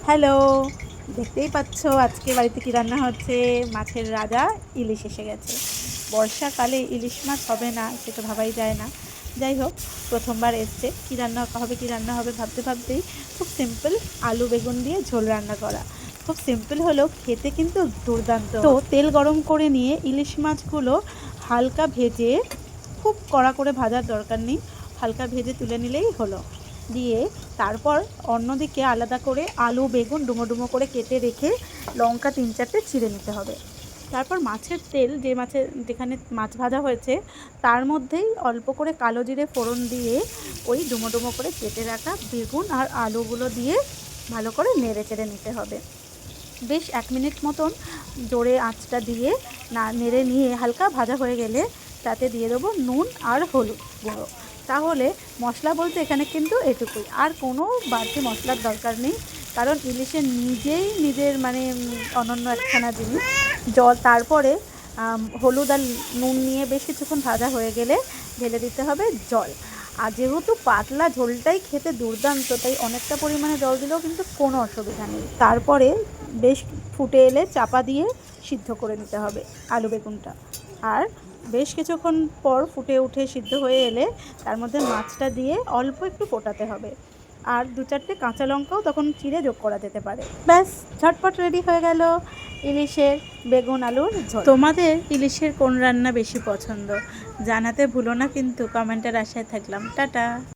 Hello, দেখতেই পাচ্ছ আজকে বাড়িতে কী রান্না হচ্ছে। মাছের রাজা ইলিশ এসে গেছে। বর্ষাকালে ইলিশ মাছ হবে না সেটা ভাবাই যায় না। যাই হোক, প্রথমবার এসছে, কী রান্না হবে কী রান্না হবে ভাবতে ভাবতেই খুব সিম্পল আলু বেগুন দিয়ে ঝোল রান্না করা। খুব সিম্পল হলেও খেতে কিন্তু দুর্দান্ত। তো তেল গরম করে নিয়ে ইলিশ মাছগুলো হালকা ভেজে, খুব কড়া করে ভাজার দরকার নেই, হালকা ভেজে তুলে নিলেই হলো। দিয়ে তারপর অন্যদিকে আলাদা করে আলু বেগুন ডুমো ডুমো করে কেটে রেখে লঙ্কা 3-4টে চিড়ে নিতে হবে। তারপর মাছের তেল, যেখানে মাছ ভাজা হয়েছে তার মধ্যেই অল্প করে কালো জিরে ফোড়ন দিয়ে ওই ডুমো ডুমো করে কেটে রাখা বেগুন আর আলুগুলো দিয়ে ভালো করে নেড়ে চেড়ে নিতে হবে। বেশ 1 মিনিট মতন জোরে আঁচটা দিয়ে নেড়ে নিয়ে হালকা ভাজা হয়ে গেলে তাতে দিয়ে দেবো নুন আর হলুদ গুঁড়ো। তাহলে মশলা বলতে এখানে কিন্তু এটুকুই, আর কোনো বাড়তি মশলার দরকার নেই, কারণ ইলিশের নিজের অনন্য একখানা জিনিস। তারপরে হলুদ আর নুন নিয়ে বেশ কিছুক্ষণ ভাজা হয়ে গেলে ঢেলে দিতে হবে জল। আর যেহেতু পাতলা ঝোলটাই খেতে দুর্দান্ত, তাই অনেকটা পরিমাণে জল দিলেও কিন্তু কোনো অসুবিধা নেই। তারপরে বেশ ফুটে এলে চাপা দিয়ে সিদ্ধ করে নিতে হবে আলু বেগুনটা। আর বেশ কিছুক্ষণ পর ফুটে উঠে সিদ্ধ হয়ে এলে তার মধ্যে মাছটা দিয়ে অল্প একটু ফোটাতে হবে, আর 2-4টে কাঁচা লঙ্কাও তখন চিড়ে যোগ করা যেতে পারে। ব্যাস, ঝটপট রেডি হয়ে গেল ইলিশের বেগুন আলুর ঝোল। তোমাদের ইলিশের কোন রান্না বেশি পছন্দ জানাতে ভুলো না কিন্তু, কমেন্টের আশায় থাকলাম। টাটা।